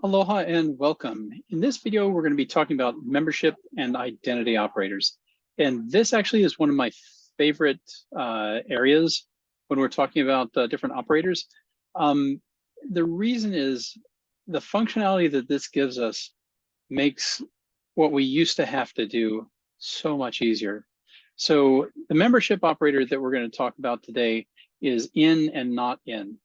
Aloha and welcome. In this video, we're going to be talking about membership and identity operators. And this actually is one of my favorite areas when we're talking about different operators. The reason is the functionality that this gives us makes what we used to have to do so much easier. So the membership operator that we're going to talk about today is in and not in.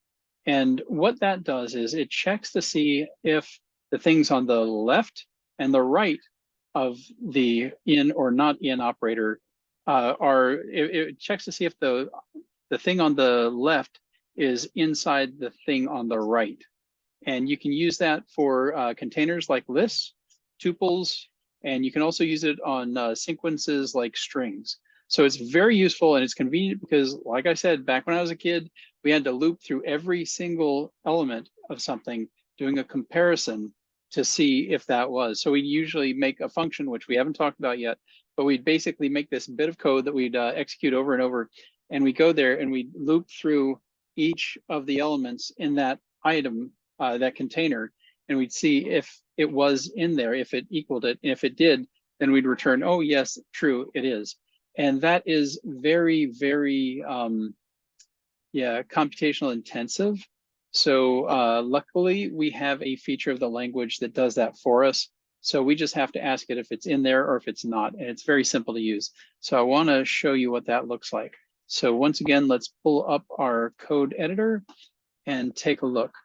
And what that does is it checks to see if the things on the left and the right of the in or not in operator it checks to see if the thing on the left is inside the thing on the right. And you can use that for containers like lists, tuples, and you can also use it on sequences like strings. So it's very useful and it's convenient because, like I said, back when I was a kid, we had to loop through every single element of something, doing a comparison to see if that was. So we'd usually make a function, which we haven't talked about yet, but we'd basically make this bit of code that we'd execute over and over. And we go there and we loop through each of the elements in that item, that container, and we'd see if it was in there, if it equaled it. And if it did, then we'd return, oh, yes, true, it is. And that is very, very, computational intensive. So luckily, we have a feature of the language that does that for us. So we just have to ask it if it's in there or if it's not. And it's very simple to use. So I want to show you what that looks like. So once again, let's pull up our code editor and take a look.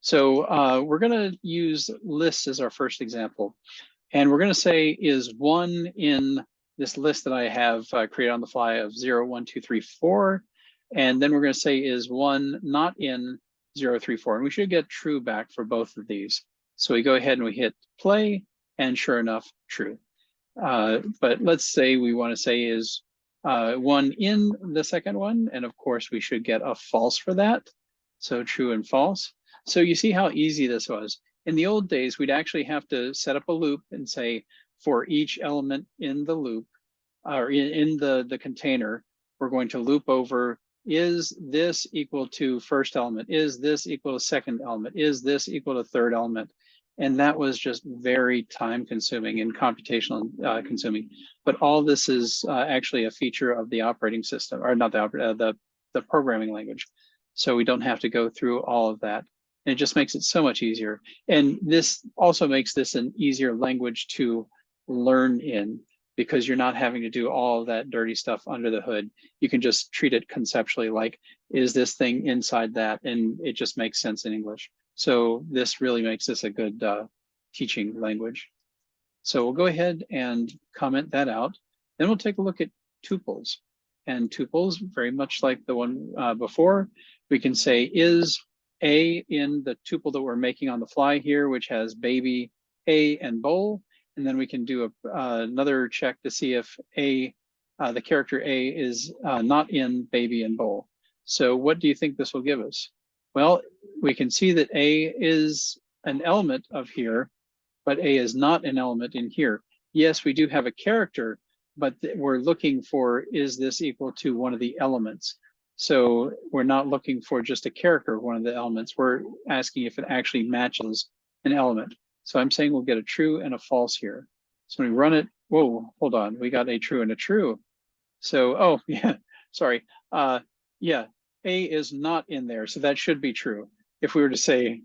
So we're going to use lists as our first example. And we're going to say is one in this list that I have created on the fly of 0, 1, 2, 3, 4. And then we're going to say is one not in 0, 3, 4. And we should get true back for both of these. So we go ahead and we hit play, and sure enough, true. But let's say we want to say is one in the second one. And of course, we should get a false for that. So true and false. So you see how easy this was. In the old days, we'd actually have to set up a loop and say for each element in the loop or in the container, we're going to loop over, is this equal to first element? Is this equal to second element? Is this equal to third element? And that was just very time consuming and computational consuming. But all this is actually a feature of the operating system, or not the programming language. So we don't have to go through all of that. And it just makes it so much easier. And this also makes this an easier language to learn in, because you're not having to do all of that dirty stuff under the hood. You can just treat it conceptually like, is this thing inside that? And it just makes sense in English. So this really makes this a good teaching language. So we'll go ahead and comment that out. Then we'll take a look at tuples. And tuples, very much like the one before, we can say is A in the tuple that we're making on the fly here, which has baby, A, and bowl. And then we can do another check to see if the character A is not in baby and bowl. So what do you think this will give us? Well, we can see that A is an element of here, but A is not an element in here. Yes, we do have a character, but we're looking for, is this equal to one of the elements? So we're not looking for just a character of one of the elements. We're asking if it actually matches an element. So I'm saying we'll get a true and a false here. So when we run it, whoa, hold on, we got a true and a true. So, oh, yeah, sorry. Yeah, A is not in there, so that should be true. If we were to say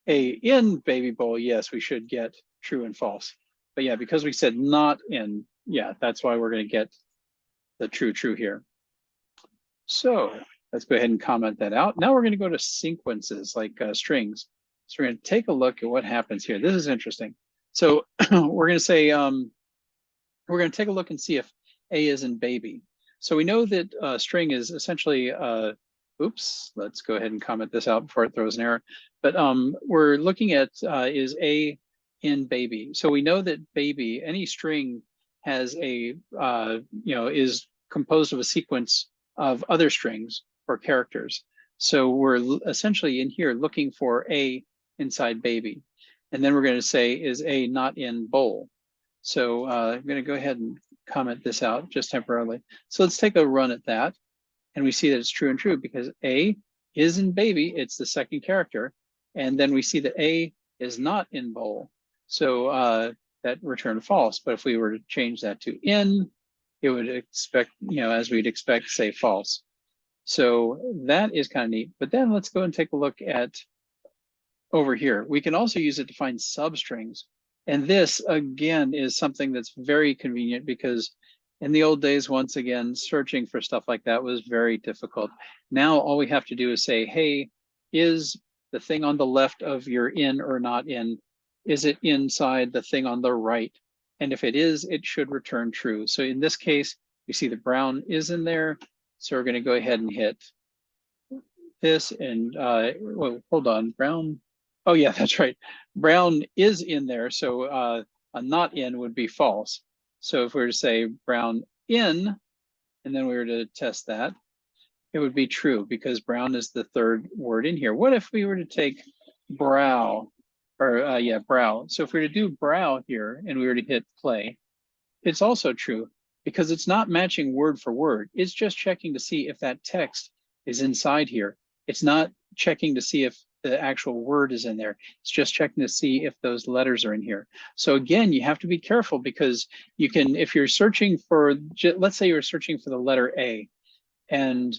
A in baby bowl, yes, we should get true and false. But yeah, because we said not in, yeah, that's why we're going to get the true here. So let's go ahead and comment that out. Now we're going to go to sequences like strings. So we're going to take a look at what happens here. This is interesting. So we're going to say, we're going to take a look and see if A is in baby. So we know that string is essentially, oops, let's go ahead and comment this out before it throws an error. But we're looking at is A in baby. So we know that baby, any string has a, is composed of a sequence of other strings or characters. So we're essentially in here looking for A inside baby. And then we're going to say, is A not in bowl? So I'm going to go ahead and comment this out just temporarily. So let's take a run at that. And we see that it's true and true because A is in baby. It's the second character. And then we see that A is not in bowl. So that returned false. But if we were to change that to in, it would expect, as we'd expect, say false. So that is kind of neat. But then let's go and take a look at over here. We can also use it to find substrings. And this, again, is something that's very convenient because in the old days, once again, searching for stuff like that was very difficult. Now, all we have to do is say, hey, is the thing on the left of your in or not in, is it inside the thing on the right? And if it is, it should return true. So in this case, you see the brown is in there. So we're going to go ahead and hit this and, well, hold on, brown. Oh yeah, that's right. Brown is in there, so a not in would be false. So if we were to say brown in, and then we were to test that, it would be true because brown is the third word in here. What if we were to take brow, or yeah, brow. So if we were to do brow here and we were to hit play, it's also true because it's not matching word for word. It's just checking to see if that text is inside here. It's not checking to see if the actual word is in there. It's just checking to see if those letters are in here. So again, you have to be careful because you can, if you're searching for, let's say you're searching for the letter A and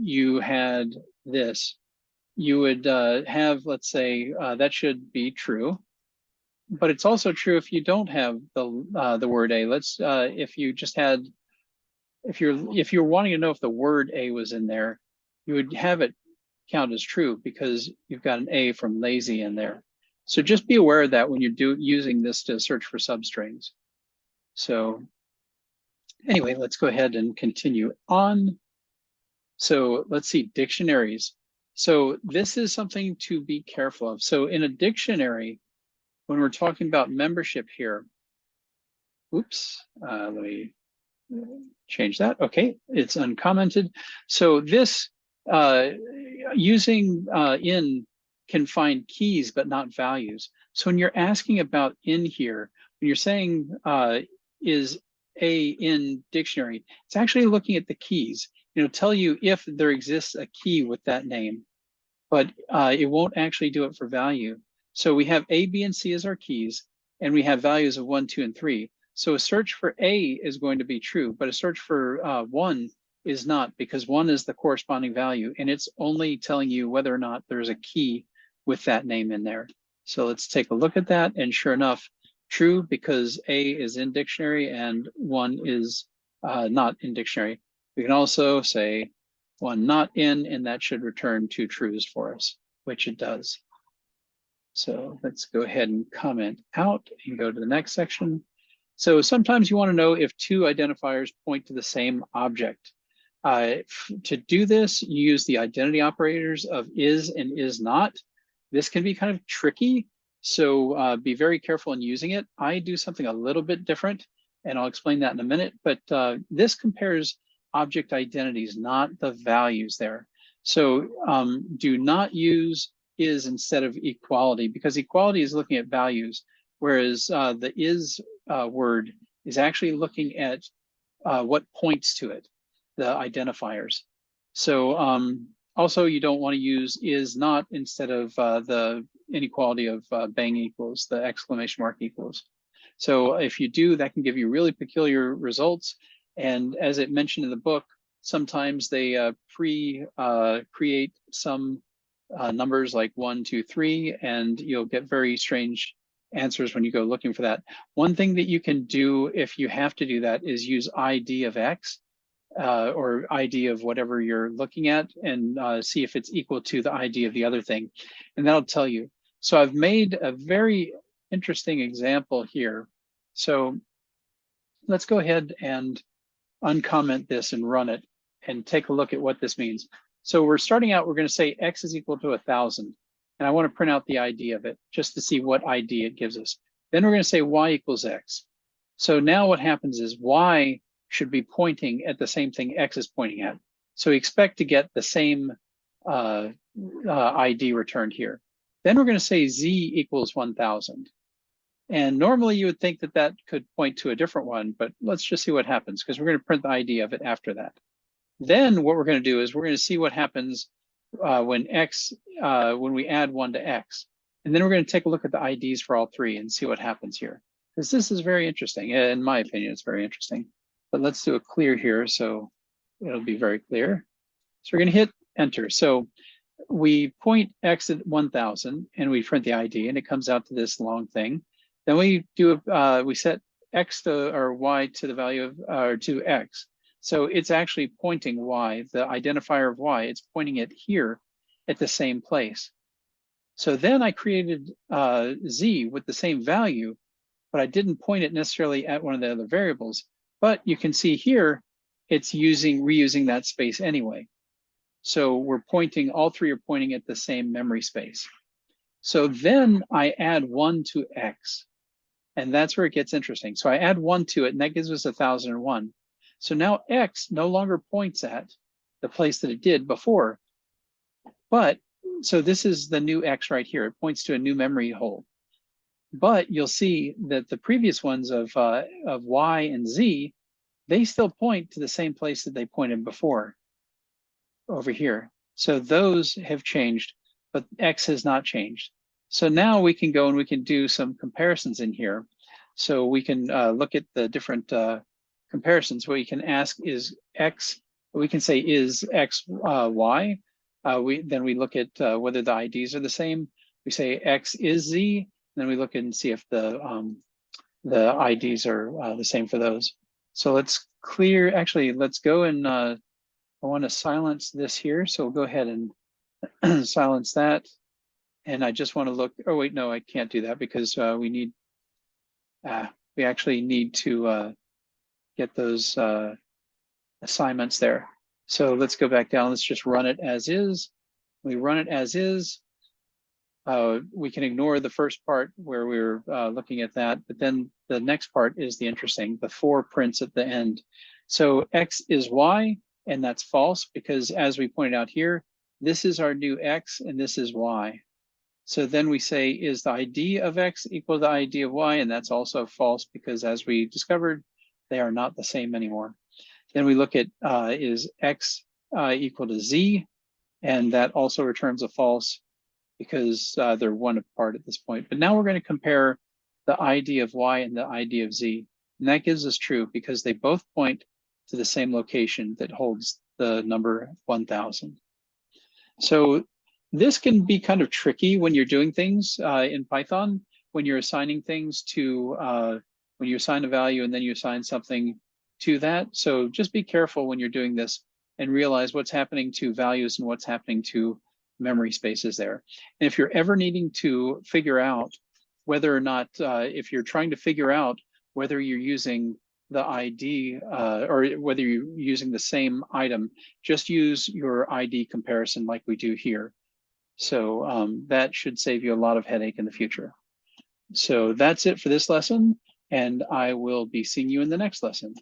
you had this, you would have, let's say, that should be true. But it's also true if you don't have the word A. Let's if you just had, if you're wanting to know if the word A was in there, you would have it count as true because you've got an A from lazy in there. So just be aware of that when you're using this to search for substrings. So anyway, let's go ahead and continue on. So let's see, dictionaries. So this is something to be careful of. So in a dictionary, when we're talking about membership here, oops, let me change that. Okay, it's uncommented. So this using in can find keys but not values. So when you're asking about in here, when you're saying is a in dictionary, it's actually looking at the keys. Tell you if there exists a key with that name, but it won't actually do it for value. So we have A, B, and C as our keys, and we have values of 1, 2, and 3. So a search for A is going to be true, but a search for 1 is not because 1 is the corresponding value, and it's only telling you whether or not there's a key with that name in there. So let's take a look at that, and sure enough, true because A is in dictionary and 1 is not in dictionary. We can also say 1 not in, and that should return 2 trues for us, which it does. So let's go ahead and comment out and go to the next section. So sometimes you want to know if 2 identifiers point to the same object. To do this, you use the identity operators of is and is not. This can be kind of tricky, so be very careful in using it. I do something a little bit different, and I'll explain that in a minute, but this compares object identities, not the values there. So do not use is instead of equality because equality is looking at values, whereas the is word is actually looking at what points to it, the identifiers. So also you don't want to use is not instead of the inequality of bang equals, the exclamation mark equals. So if you do, that can give you really peculiar results. And as it mentioned in the book, sometimes they create some numbers like 1, 2, 3, and you'll get very strange answers when you go looking for that. One thing that you can do if you have to do that is use ID of X or ID of whatever you're looking at and see if it's equal to the ID of the other thing. And that'll tell you. So I've made a very interesting example here. So let's go ahead and uncomment this and run it and take a look at what this means. So we're starting out, we're going to say X is equal to 1,000. And I want to print out the ID of it just to see what ID it gives us. Then we're going to say Y equals X. So now what happens is Y should be pointing at the same thing X is pointing at. So we expect to get the same ID returned here. Then we're going to say Z equals 1,000. And normally you would think that that could point to a different one, but let's just see what happens because we're going to print the ID of it after that. Then what we're going to do is we're going to see what happens when we add 1 to X. And then we're going to take a look at the IDs for all three and see what happens here. Because this is very interesting. In my opinion, it's very interesting. But let's do a clear here so it'll be very clear. So we're going to hit enter. So we point X at 1000 and we print the ID and it comes out to this long thing. Then we do we set X to or Y to the value of or to X. So it's actually pointing Y, the identifier of Y, it's pointing it here at the same place. So then I created Z with the same value, but I didn't point it necessarily at one of the other variables. But you can see here, it's reusing that space anyway. So we're pointing, all three are pointing at the same memory space. So then I add 1 to X, and that's where it gets interesting. So I add 1 to it, and that gives us 1001. So now X no longer points at the place that it did before. But, so this is the new X right here. It points to a new memory hole. But you'll see that the previous ones of Y and Z, they still point to the same place that they pointed before over here. So those have changed, but X has not changed. So now we can go and we can do some comparisons in here. So we can look at the different comparisons. What you can ask is X, we can say is X Y. Then we look at whether the IDs are the same. We say X is Z, then we look and see if the IDs are the same for those. So let's clear, actually, let's go and I want to silence this here. So we'll go ahead and silence that. And I just want to look, oh wait, no, I can't do that because we actually need to get those assignments there. So let's go back down. Let's just run it as is. We run it as is. We can ignore the first part where we were looking at that, but then the next part is the interesting, the 4 prints at the end. So X is Y, and that's false because as we pointed out here, this is our new X and this is Y. So then we say, is the ID of X equal to the ID of Y? And that's also false because as we discovered, they are not the same anymore. Then we look at is X equal to Z? And that also returns a false because they're 1 apart at this point. But now we're going to compare the ID of Y and the ID of Z. And that gives us true because they both point to the same location that holds the number 1000. So this can be kind of tricky when you're doing things in Python, when you're assigning things to, when you assign a value and then you assign something to that. So just be careful when you're doing this and realize what's happening to values and what's happening to memory spaces there. And if you're ever needing to figure out whether or not, if you're trying to figure out whether you're using the ID or whether you're using the same item, just use your ID comparison like we do here. So that should save you a lot of headache in the future. So that's it for this lesson, and I will be seeing you in the next lesson.